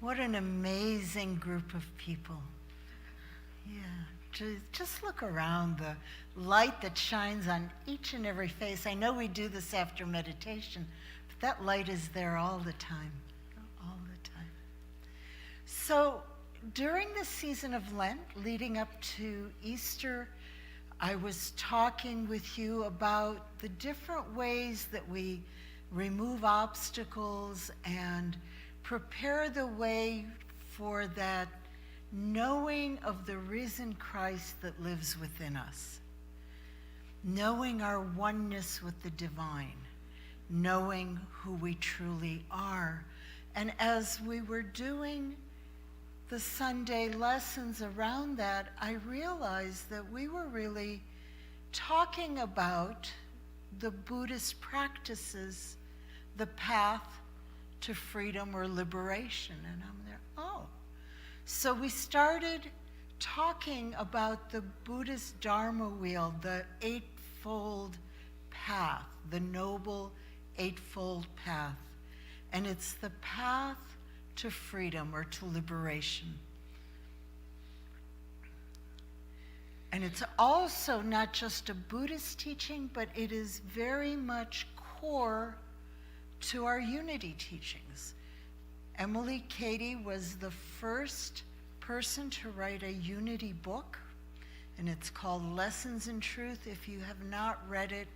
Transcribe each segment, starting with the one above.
What an amazing group of people. Yeah, just look around, the light that shines on each and every face. I know we do this after meditation, but that light is there all the time, all the time. So during the season of Lent, leading up to Easter, I was talking with you about the different ways that we remove obstacles and prepare the way for that knowing of the risen Christ that lives within us, knowing our oneness with the divine, knowing who we truly are. And as we were doing the Sunday lessons around that, I realized that we were really talking about the Buddhist practices, the path to freedom or liberation. And I'm there, oh. So we started talking about the Buddhist Dharma wheel, the eightfold path, the noble eightfold path. And it's the path to freedom or to liberation. And it's also not just a Buddhist teaching, but it is very much core to our unity teachings. Emily Cady was the first person to write a unity book, and it's called Lessons in Truth. If you have not read it,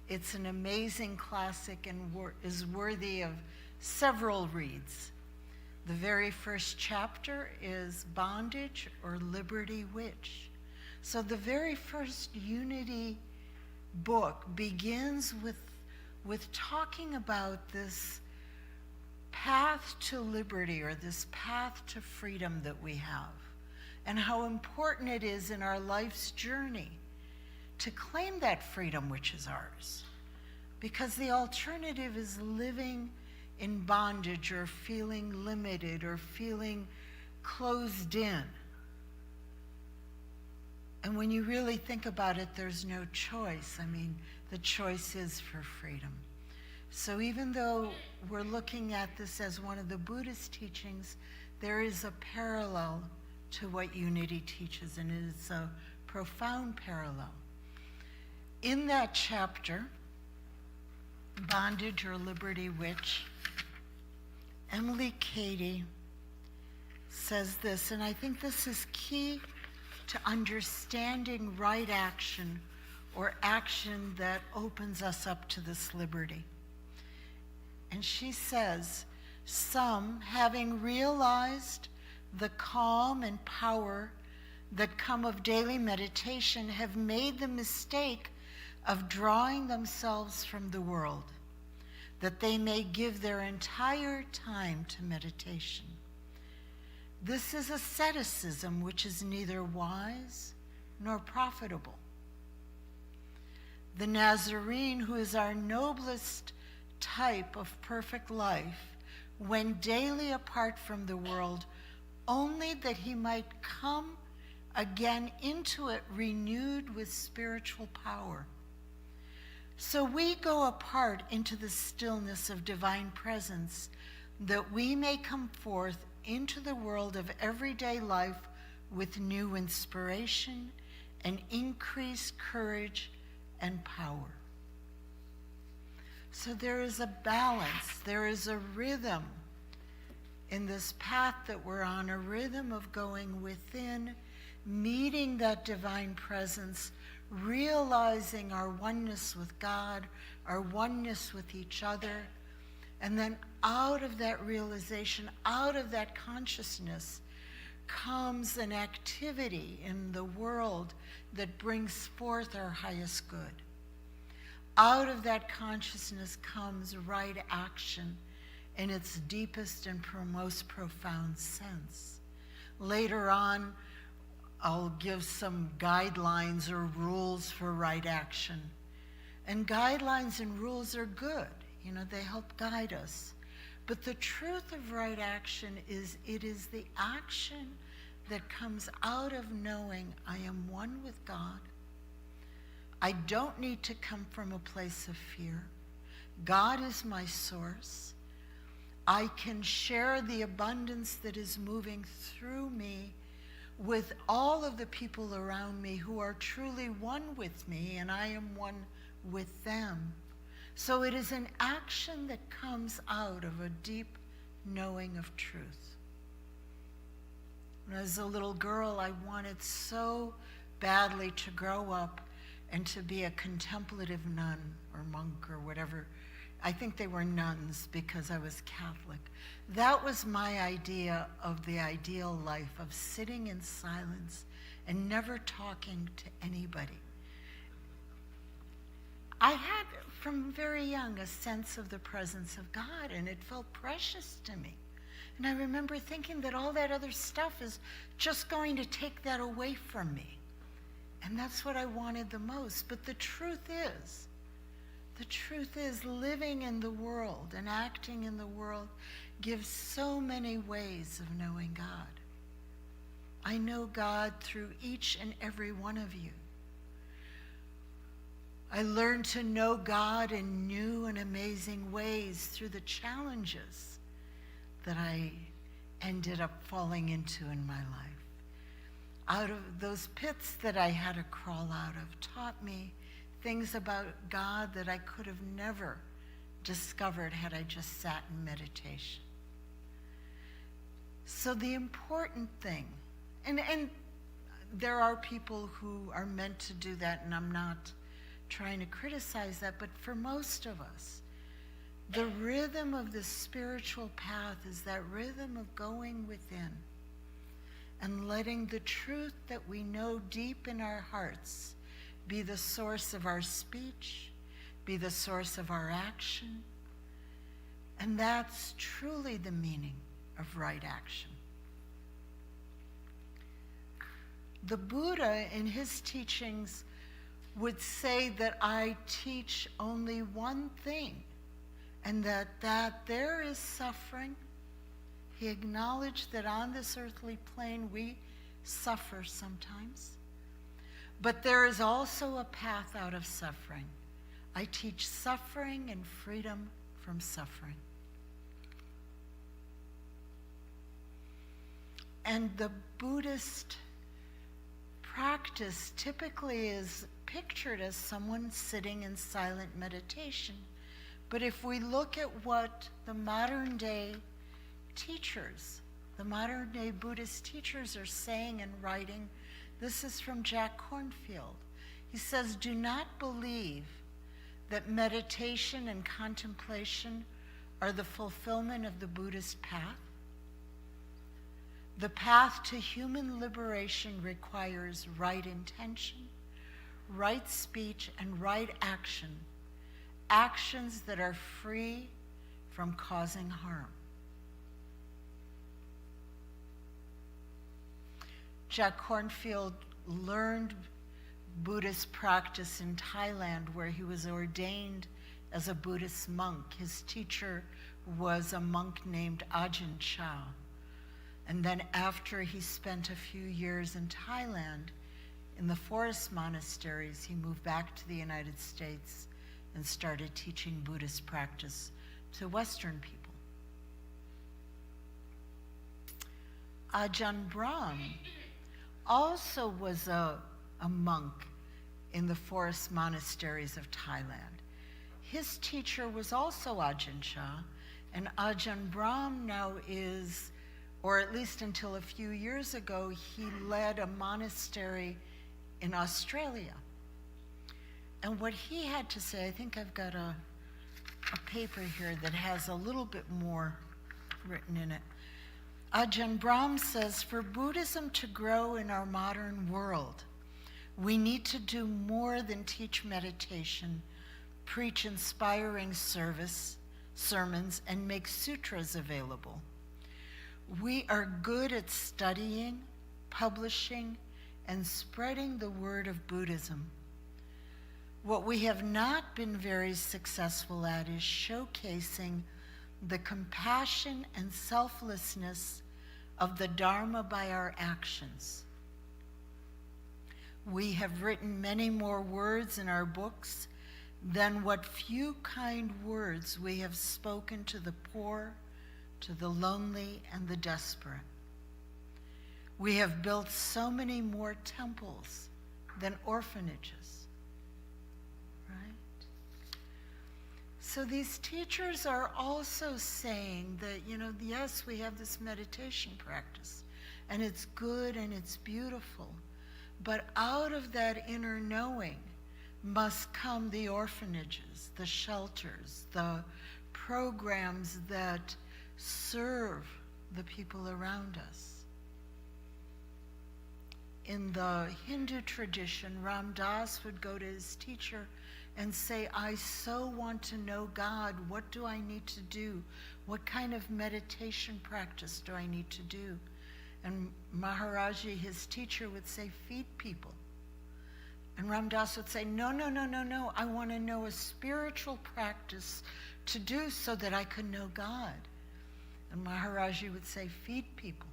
it's an amazing classic and is worthy of several reads. The very first chapter is Bondage or Liberty Which? So the very first unity book begins with talking about this path to liberty or this path to freedom that we have, and how important it is in our life's journey to claim that freedom which is ours. Because the alternative is living in bondage or feeling limited or feeling closed in. And when you really think about it, there's no choice. I mean, the choice is for freedom. So even though we're looking at this as one of the Buddhist teachings, there is a parallel to what unity teaches, and it is a profound parallel. In that chapter, Bondage or Liberty Which, Emily Cady says this, and I think this is key to understanding right action, or action that opens us up to this liberty. And she says, some, having realized the calm and power that come of daily meditation, have made the mistake of drawing themselves from the world, that they may give their entire time to meditation. This is asceticism which is neither wise nor profitable. The Nazarene, who is our noblest type of perfect life, went daily apart from the world, only that he might come again into it renewed with spiritual power. So we go apart into the stillness of divine presence, that we may come forth into the world of everyday life with new inspiration and increased courage and power. So there is a balance, there is a rhythm in this path that we're on, a rhythm of going within, meeting that divine presence, realizing our oneness with God, our oneness with each other, and then out of that realization, out of that consciousness, comes an activity in the world that brings forth our highest good. Out of that consciousness comes right action in its deepest and most profound sense. Later on, I'll give some guidelines or rules for right action. And guidelines and rules are good. You know, they help guide us. But the truth of right action is it is the action that comes out of knowing I am one with God. I don't need to come from a place of fear. God is my source. I can share the abundance that is moving through me with all of the people around me who are truly one with me, and I am one with them. So it is an action that comes out of a deep knowing of truth. When I was a little girl, I wanted so badly to grow up and to be a contemplative nun or monk or whatever. I think they were nuns because I was Catholic. That was my idea of the ideal life, of sitting in silence and never talking to anybody. I had, from very young, a sense of the presence of God, and it felt precious to me. And I remember thinking that all that other stuff is just going to take that away from me. And that's what I wanted the most. But the truth is living in the world and acting in the world gives so many ways of knowing God. I know God through each and every one of you. I learned to know God in new and amazing ways through the challenges that I ended up falling into in my life. Out of those pits that I had to crawl out of taught me things about God that I could have never discovered had I just sat in meditation. So the important thing, and there are people who are meant to do that, and I'm not trying to criticize that, but for most of us, the rhythm of the spiritual path is that rhythm of going within and letting the truth that we know deep in our hearts be the source of our speech, be the source of our action. And that's truly the meaning of right action. The Buddha, in his teachings, would say that I teach only one thing, and that there is suffering. He acknowledged that on this earthly plane we suffer sometimes, but there is also a path out of suffering. I teach suffering and freedom from suffering. And the Buddhist practice typically is pictured as someone sitting in silent meditation. But if we look at what the modern day teachers, the modern day Buddhist teachers are saying and writing, this is from Jack Kornfield. He says, do not believe that meditation and contemplation are the fulfillment of the Buddhist path. The path to human liberation requires right intention, right speech, and right action. Actions that are free from causing harm. Jack Kornfield learned Buddhist practice in Thailand, where he was ordained as a Buddhist monk. His teacher was a monk named Ajahn Chah. And then after he spent a few years in Thailand, in the forest monasteries, he moved back to the United States and started teaching Buddhist practice to Western people. Ajahn Brahm also was a monk in the forest monasteries of Thailand. His teacher was also Ajahn Chah, and Ajahn Brahm now is, or at least until a few years ago, he led a monastery in Australia. And what he had to say, I think I've got a paper here that has a little bit more written in it. Ajahn Brahm says, for Buddhism to grow in our modern world, we need to do more than teach meditation, preach inspiring sermons, and make sutras available. We are good at studying, publishing, and spreading the word of Buddhism. What we have not been very successful at is showcasing the compassion and selflessness of the Dharma by our actions. We have written many more words in our books than what few kind words we have spoken to the poor, to the lonely and the desperate. We have built so many more temples than orphanages, right? So these teachers are also saying that, yes, we have this meditation practice, and it's good and it's beautiful, but out of that inner knowing must come the orphanages, the shelters, the programs that serve the people around us. In the Hindu tradition, Ram Dass would go to his teacher and say, I so want to know God. What do I need to do? What kind of meditation practice do I need to do? And Maharaji, his teacher, would say, feed people. And Ram Dass would say, no. I want to know a spiritual practice to do so that I could know God. And Maharaji would say, feed people.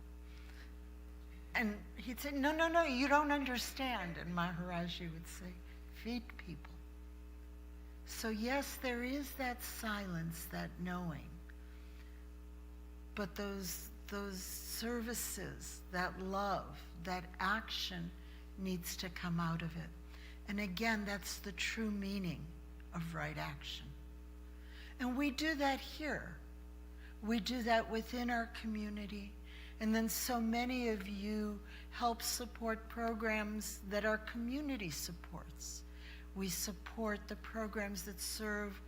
And he'd say, no, you don't understand. And Maharaji would say, feed people. So yes, there is that silence, that knowing. But those services, that love, that action needs to come out of it. And again, that's the true meaning of right action. And we do that here. We do that within our community. And then so many of you help support programs that our community supports. We support the programs that serve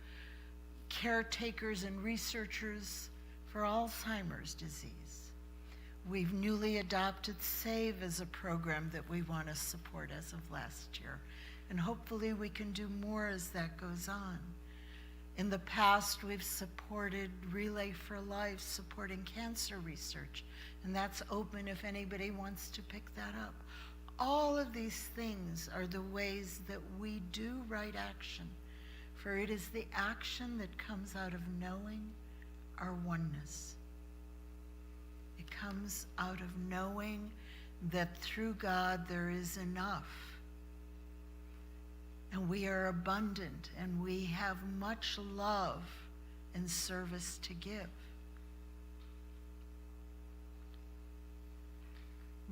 caretakers and researchers for Alzheimer's disease. We've newly adopted SAVE as a program that we want to support as of last year. And hopefully we can do more as that goes on. In the past, we've supported Relay for Life, supporting cancer research, and that's open if anybody wants to pick that up. All of these things are the ways that we do right action, for it is the action that comes out of knowing our oneness. It comes out of knowing that through God there is enough. And we are abundant, and we have much love and service to give.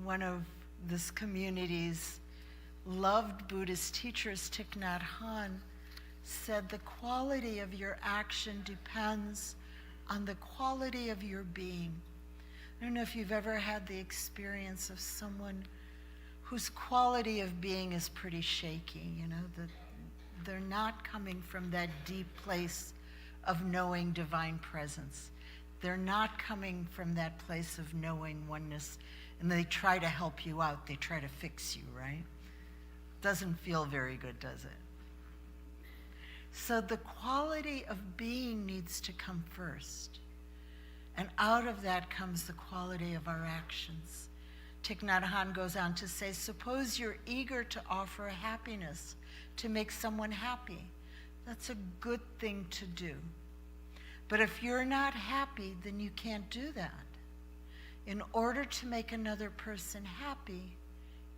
One of this community's loved Buddhist teachers, Thich Nhat Hanh, said the quality of your action depends on the quality of your being. I don't know if you've ever had the experience of someone whose quality of being is pretty shaky, that they're not coming from that deep place of knowing divine presence. They're not coming from that place of knowing oneness, and they try to help you out. They try to fix you, right? Doesn't feel very good, does it? So the quality of being needs to come first. And out of that comes the quality of our actions. Thich Nhat Hanh goes on to say, suppose you're eager to offer happiness, to make someone happy. That's a good thing to do. But if you're not happy, then you can't do that. In order to make another person happy,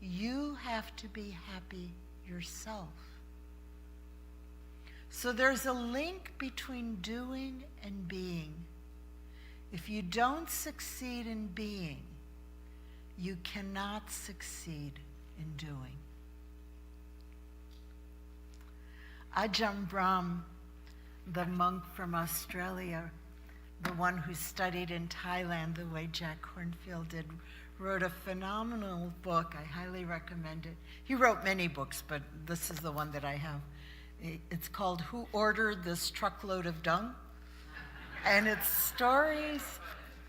you have to be happy yourself. So there's a link between doing and being. If you don't succeed in being, you cannot succeed in doing. Ajahn Brahm, the monk from Australia, the one who studied in Thailand the way Jack Kornfield did, wrote a phenomenal book. I highly recommend it. He wrote many books, but this is the one that I have. It's called Who Ordered This Truckload of Dung? And it's stories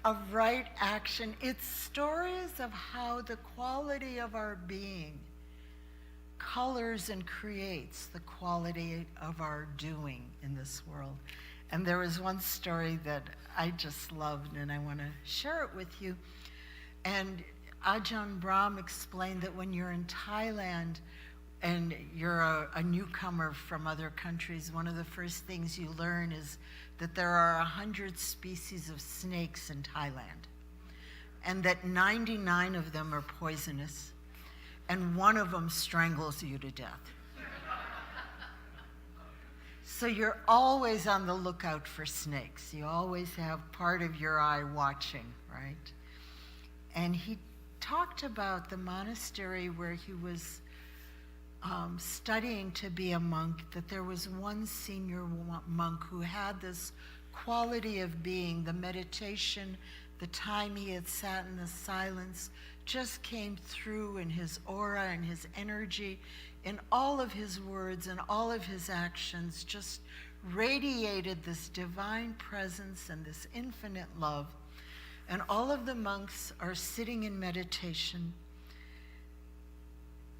of right action. It's stories of how the quality of our being colors and creates the quality of our doing in this world. And there was one story that I just loved, and I want to share it with you. And Ajahn Brahm explained that when you're in Thailand and you're a newcomer from other countries, one of the first things you learn is that there are 100 species of snakes in Thailand, and that 99 of them are poisonous, and one of them strangles you to death. So you're always on the lookout for snakes. You always have part of your eye watching, right? And he talked about the monastery where he was studying to be a monk, that there was one senior monk who had this quality of being. The meditation, the time he had sat in the silence just came through in his aura and his energy, in all of his words and all of his actions, just radiated this divine presence and this infinite love. And all of the monks are sitting in meditation,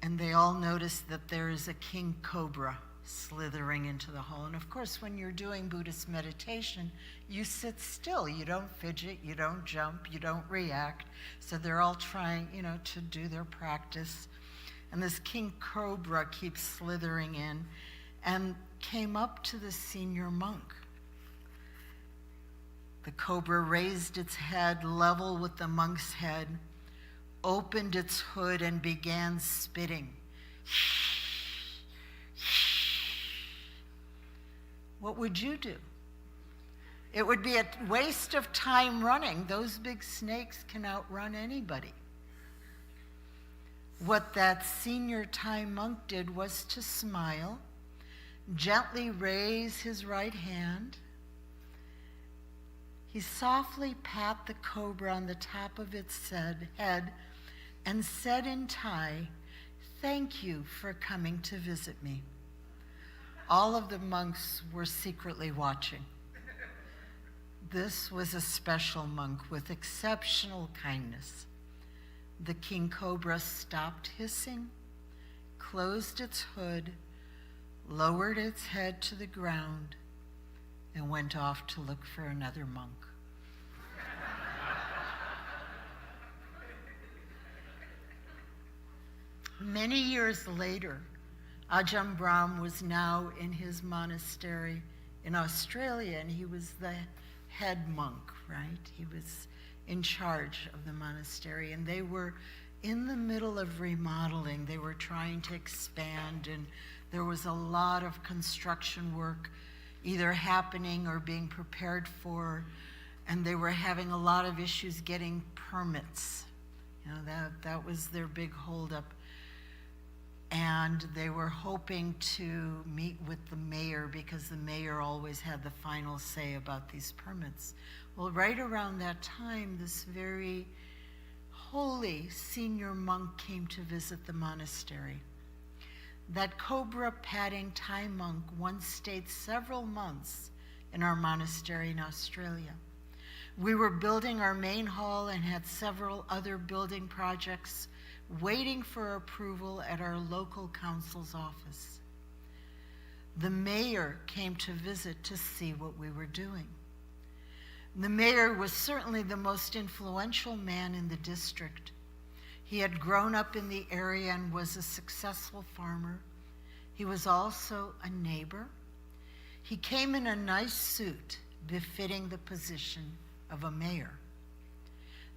and they all notice that there is a king cobra slithering into the hall. And of course, when you're doing Buddhist meditation, you sit still. You don't fidget, you don't jump, you don't react. So they're all trying, to do their practice. And this king cobra keeps slithering in and came up to the senior monk. The cobra raised its head level with the monk's head, opened its hood, and began spitting. What would you do? It would be a waste of time running. Those big snakes can outrun anybody. What that senior Thai monk did was to smile, gently raise his right hand. He softly pat the cobra on the top of its head and said in Thai, "Thank you for coming to visit me." All of the monks were secretly watching. This was a special monk with exceptional kindness. The king cobra stopped hissing, closed its hood, lowered its head to the ground, and went off to look for another monk. Many years later, Ajahn Brahm was now in his monastery in Australia, and he was the head monk, right? He was in charge of the monastery, and they were in the middle of remodeling. They were trying to expand, and there was a lot of construction work either happening or being prepared for, and they were having a lot of issues getting permits. That was their big holdup. And they were hoping to meet with the mayor, because the mayor always had the final say about these permits. Well, right around that time, this very holy senior monk came to visit the monastery. That cobra patting Thai monk once stayed several months in our monastery in Australia. We were building our main hall and had several other building projects waiting for approval at our local council's office. The mayor came to visit to see what we were doing. The mayor was certainly the most influential man in the district. He had grown up in the area and was a successful farmer. He was also a neighbor. He came in a nice suit befitting the position of a mayor.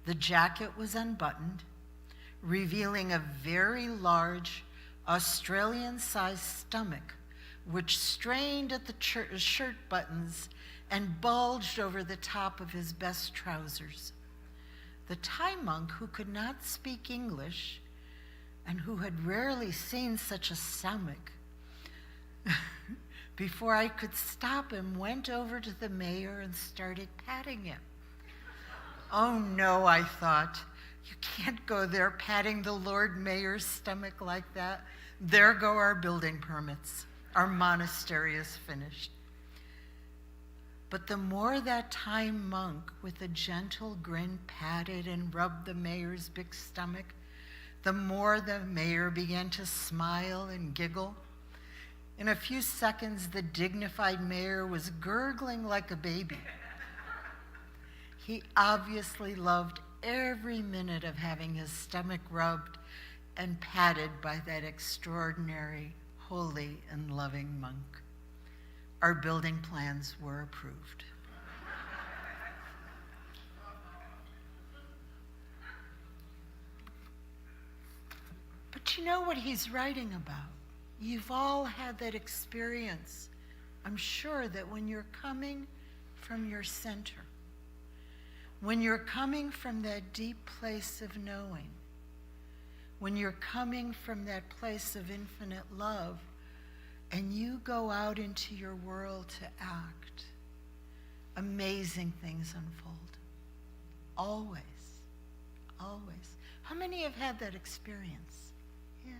The jacket was unbuttoned, revealing a very large Australian-sized stomach, which strained at the shirt buttons and bulged over the top of his best trousers. The Thai monk, who could not speak English and who had rarely seen such a stomach, before I could stop him, went over to the mayor and started patting him. Oh no, I thought. You can't go there patting the Lord Mayor's stomach like that. There go our building permits. Our monastery is finished. But the more that Thai monk with a gentle grin patted and rubbed the mayor's big stomach, the more the mayor began to smile and giggle. In a few seconds, the dignified mayor was gurgling like a baby. He obviously loved every minute of having his stomach rubbed and patted by that extraordinary, holy, and loving monk. Our building plans were approved. But you know what he's writing about? You've all had that experience I'm sure that when you're coming from your center, when you're coming from that deep place of knowing, when you're coming from that place of infinite love, and you go out into your world to act, amazing things unfold. Always. Always. How many have had that experience? Yeah.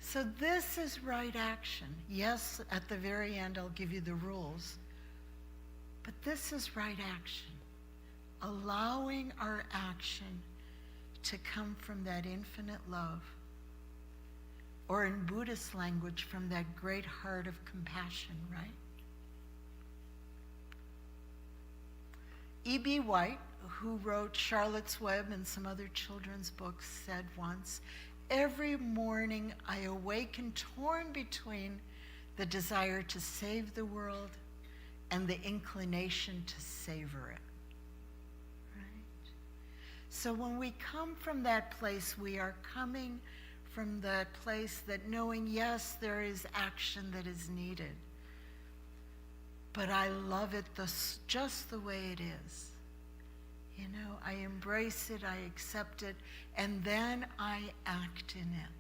So this is right action. Yes, at the very end I'll give you the rules, but this is right action. Allowing our action to come from that infinite love, or in Buddhist language, from that great heart of compassion, right? E.B. White, who wrote Charlotte's Web and some other children's books, said once, "Every morning I awaken torn between the desire to save the world and the inclination to savor it." Right? So when we come from that place, we are coming from that place that knowing, yes, there is action that is needed, but I love it just the way it is. You know, I embrace it, I accept it, and then I act in it.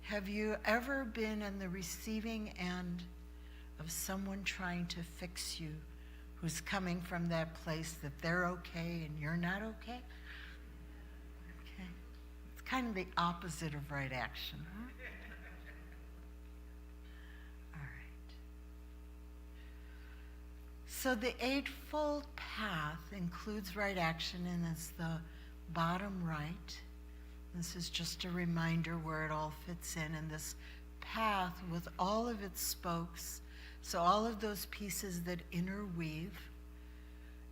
Have you ever been in the receiving end of someone trying to fix you, who's coming from that place that they're okay and you're not okay? Okay. It's kind of the opposite of right action, huh? So the Eightfold Path includes right action, and it's the bottom right. This is just a reminder where it all fits in this path with all of its spokes. So all of those pieces that interweave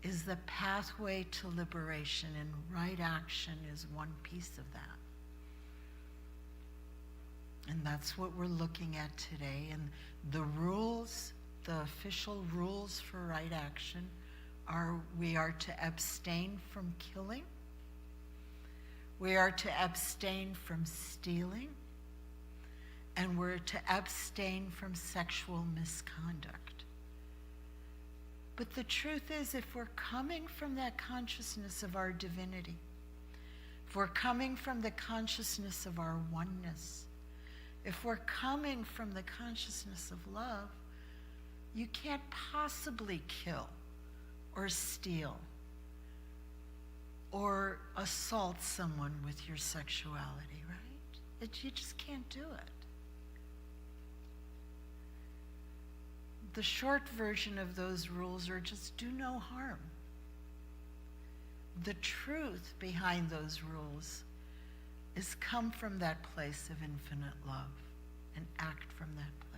is the pathway to liberation, and right action is one piece of that. And that's what we're looking at today. And the rules, the official rules for right action are: we are to abstain from killing, we are to abstain from stealing, and we're to abstain from sexual misconduct. But the truth is, if we're coming from that consciousness of our divinity, if we're coming from the consciousness of our oneness, if we're coming from the consciousness of love, you can't possibly kill or steal or assault someone with your sexuality, right? You just can't do it. The short version of those rules are just do no harm. The truth behind those rules is come from that place of infinite love and act from that place.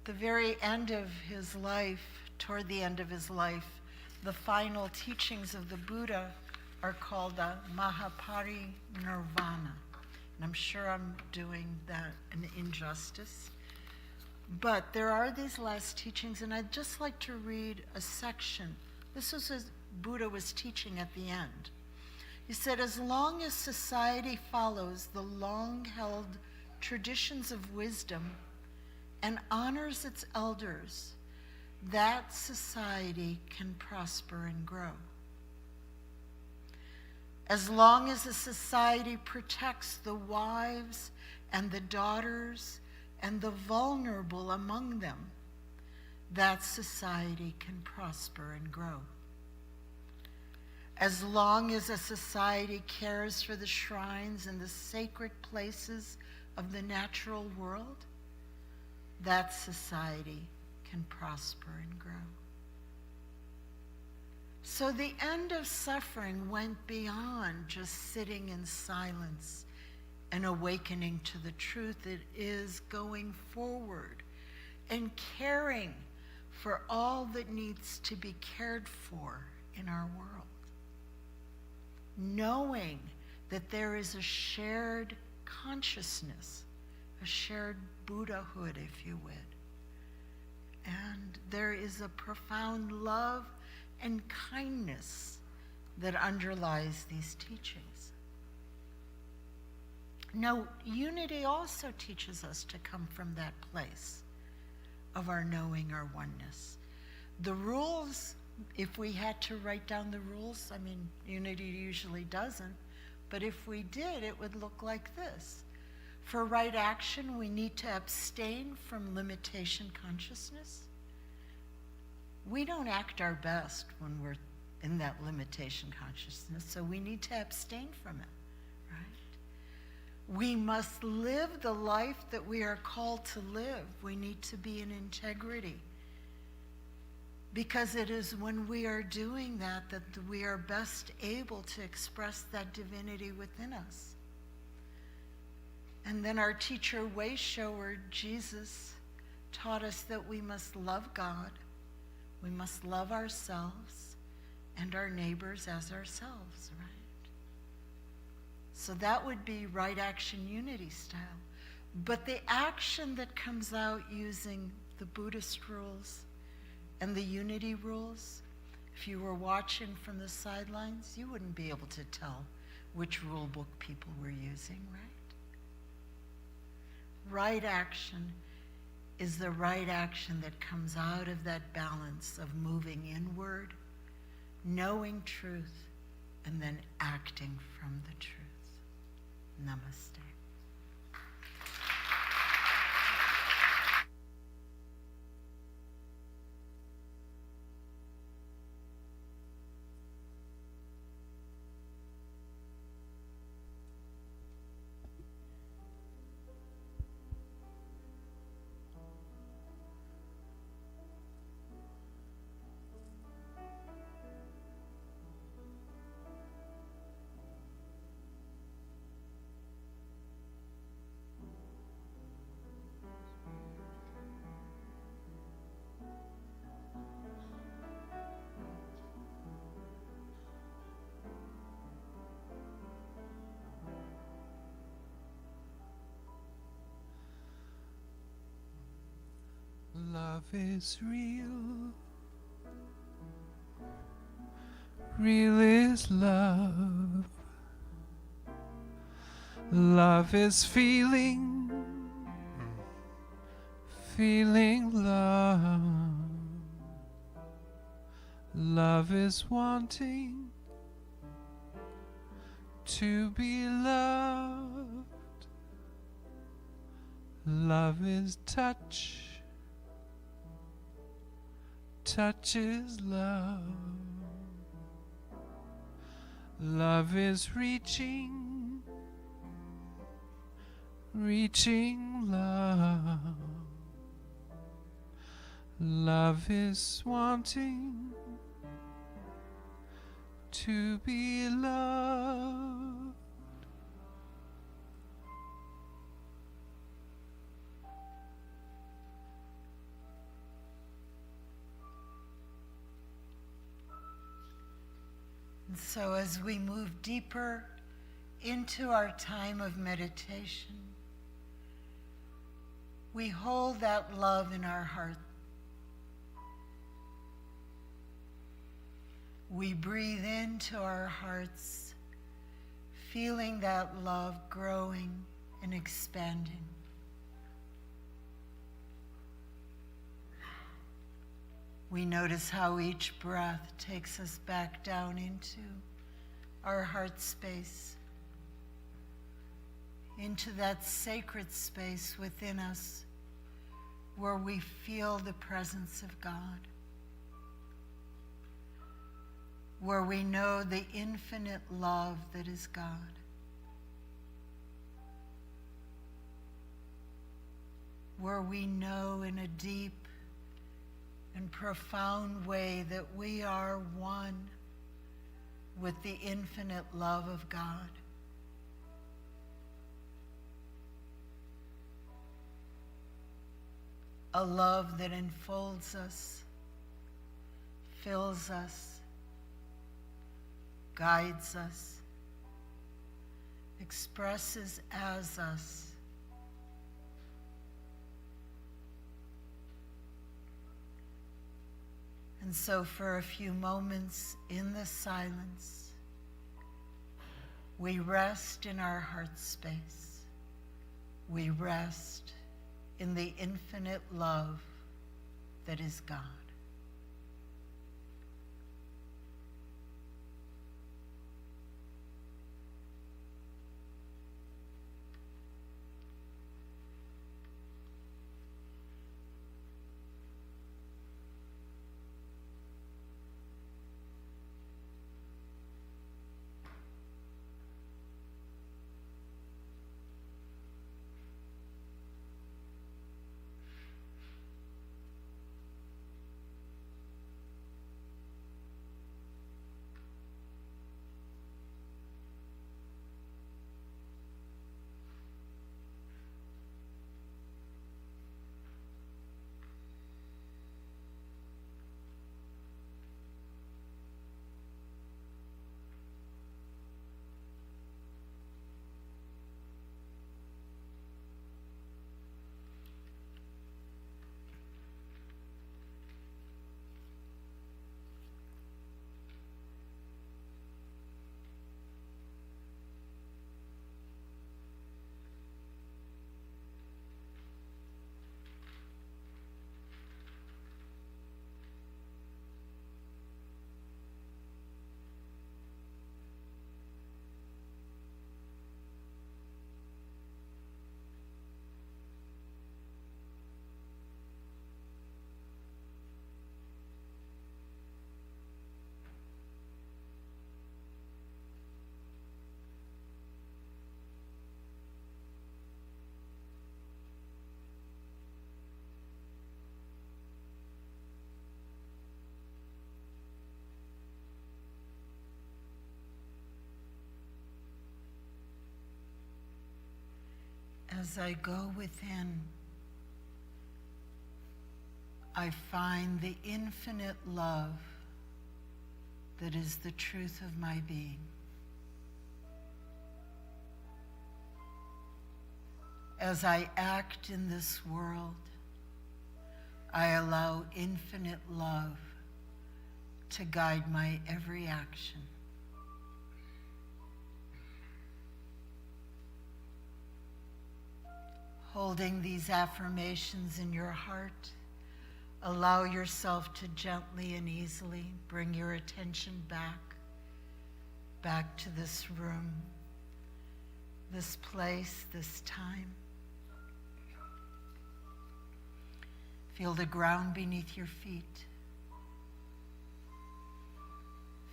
The very end of his life, toward the end of his life, the final teachings of the Buddha are called the Mahaparinirvana. And I'm sure I'm doing that an injustice. But there are these last teachings, and I'd just like to read a section. This was as Buddha was teaching at the end. He said, as long as society follows the long-held traditions of wisdom and honors its elders, that society can prosper and grow. As long as a society protects the wives and the daughters and the vulnerable among them, that society can prosper and grow. As long as a society cares for the shrines and the sacred places of the natural world, that society can prosper and grow. So the end of suffering went beyond just sitting in silence and awakening to the truth. It is going forward and caring for all that needs to be cared for in our world. Knowing that there is a shared consciousness, a shared Buddhahood, if you would. And there is a profound love and kindness that underlies these teachings. No, unity also teaches us to come from that place of our knowing our oneness. The rules, if we had to write down the rules, I mean, unity usually doesn't, but if we did, it would look like this. For right action, we need to abstain from limitation consciousness. We don't act our best when we're in that limitation consciousness, so we need to abstain from it, right? We must live the life that we are called to live. We need to be in integrity, because it is when we are doing that that we are best able to express that divinity within us. And then our teacher, way shower, Jesus, taught us that we must love God, we must love ourselves and our neighbors as ourselves, right? So that would be right action unity style. But the action that comes out using the Buddhist rules and the unity rules, if you were watching from the sidelines, you wouldn't be able to tell which rule book people were using, right? Right action is the right action that comes out of that balance of moving inward, knowing truth, and then acting from the truth. Namaste. Love is real. Real is love. Love is feeling. Feeling love. Love is wanting to be loved. Love is touch. Touch is love. Love is reaching. Reaching love. Love is wanting to be loved. And so as we move deeper into our time of meditation, we hold that love in our heart. We breathe into our hearts, feeling that love growing and expanding. We notice how each breath takes us back down into our heart space, into that sacred space within us where we feel the presence of God, where we know the infinite love that is God. Where we know in a deep and profound way that we are one with the infinite love of God. A love that enfolds us, fills us, guides us, expresses as us. And so for a few moments in the silence, we rest in our heart space. we rest in the infinite love that is God. As I go within, I find the infinite love that is the truth of my being. As I act in this world, I allow infinite love to guide my every action. Holding these affirmations in your heart, allow yourself to gently and easily bring your attention back to this room, this place, this time. Feel the ground beneath your feet.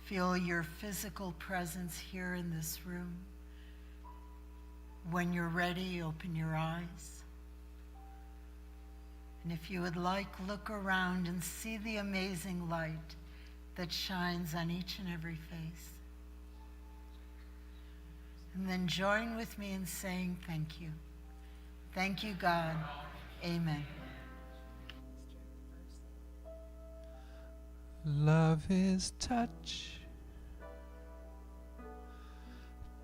Feel your physical presence here in this room. When you're ready, open your eyes. And if you would like, look around and see the amazing light that shines on each and every face. And then join with me in saying thank you. Thank you, God. Amen. Love is touch.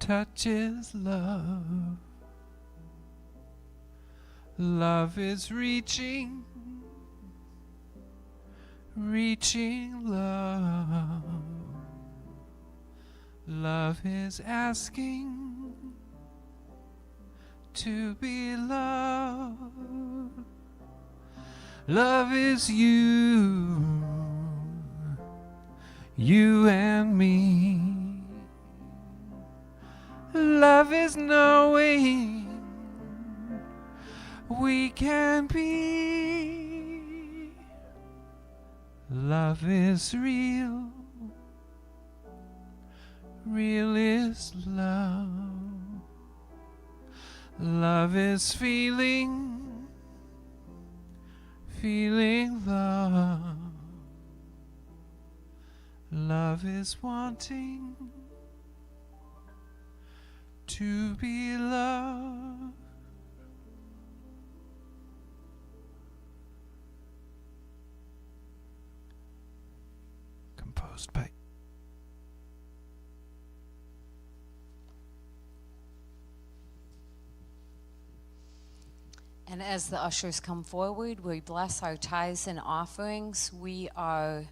Touch is love. Love is reaching, reaching love. Love is asking to be loved. Love is you, you and me. Love is knowing we can be. Love is real. Real is love. Love is feeling. Feeling love. Love is wanting to be loved. Composed by And as the ushers come forward, we bless our tithes and offerings. We are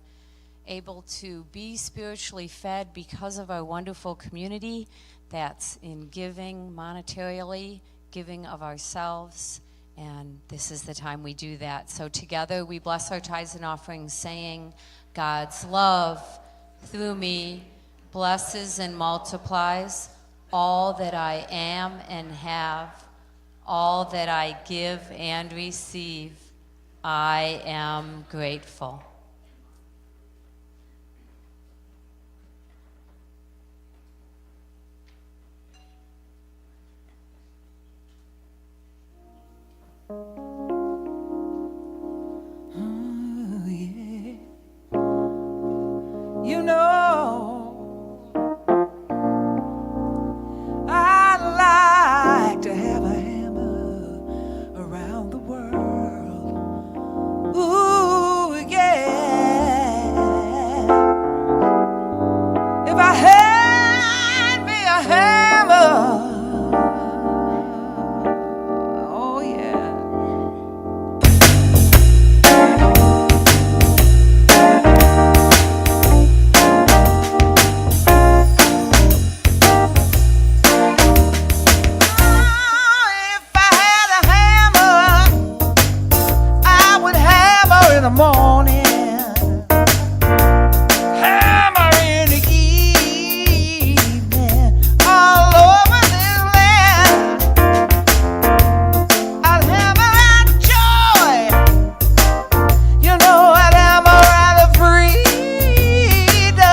able to be spiritually fed because of our wonderful community that's in giving monetarily, giving of ourselves, and this is the time we do that. So together we bless our tithes and offerings, saying, God's love through me blesses and multiplies all that I am and have, all that I give and receive. I am grateful. Oh, yeah. You know, I like to have a hammer around the world. Ooh, yeah. If I had me a hammer, oh yeah. In the morning, hammer in the evening, all over this land. I'd hammer out joy, you know, I'd hammer out the freedom,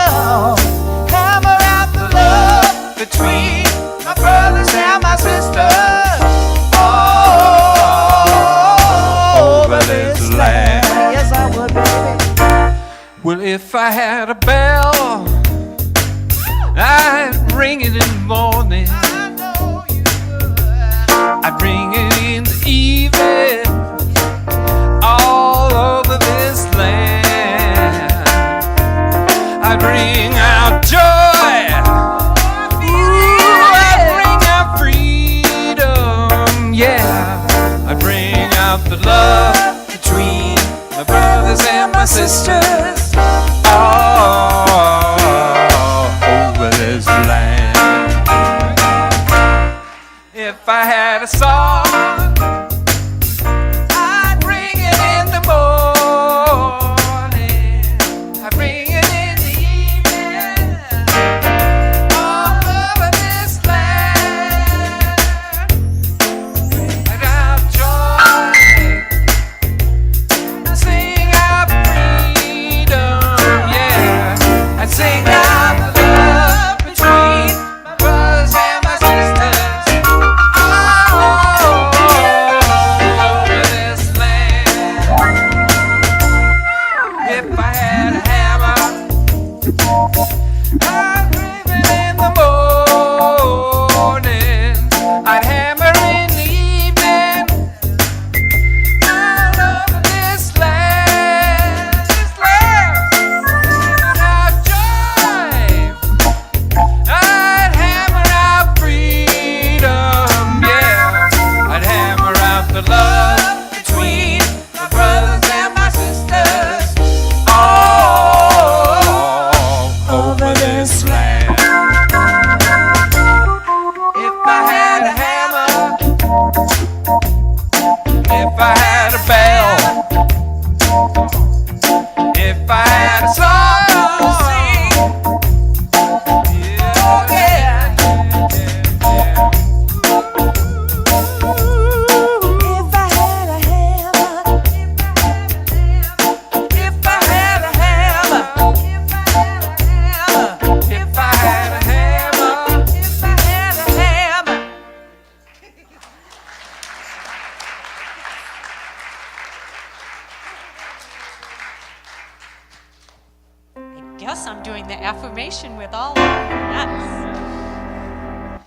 hammer out the love between my brothers and my sisters, all over this land. Well, if I had a bell, I'd ring it in the morning. I know you would. I'd ring it in the evening, all over this land. I'd ring out joy. Ooh, I'd ring out freedom. Yeah, I'd ring out the love between my brothers and my sisters, all over this land. If I had a song, I'd ring it in the morning, I'd ring it in the evening, all over this land. I'd have joy, sing out freedom, yeah. I'd sing out the love between my brothers and my sisters, all over this land. If I had a hammer, I'd ring it in the morning, I'd hammer in the evening, all over this land, hammer out joy, I'd hammer out freedom, yeah, I'd hammer out the love between my brothers and my sisters, all over this land. If I had a hammer, if I had a bell, if I had a song to sing, yeah, oh yeah, yeah. If I had a hammer, if I had a hammer, If I had a hammer, if I had a hammer. I guess I'm doing the affirmation with all of you. Yes.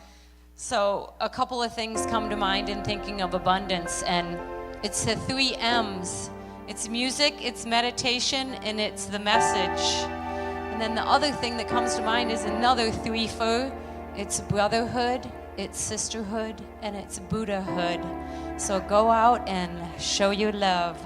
So a couple of things come to mind in thinking of abundance, and it's the 3 M's. It's music, it's meditation, and it's the message. And then the other thing that comes to mind is another 3-fer. It's brotherhood, it's sisterhood, and it's Buddhahood. So go out and show your love.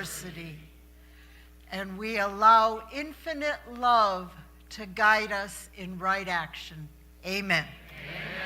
adversity, and we allow infinite love to guide us in right action. Amen. Amen.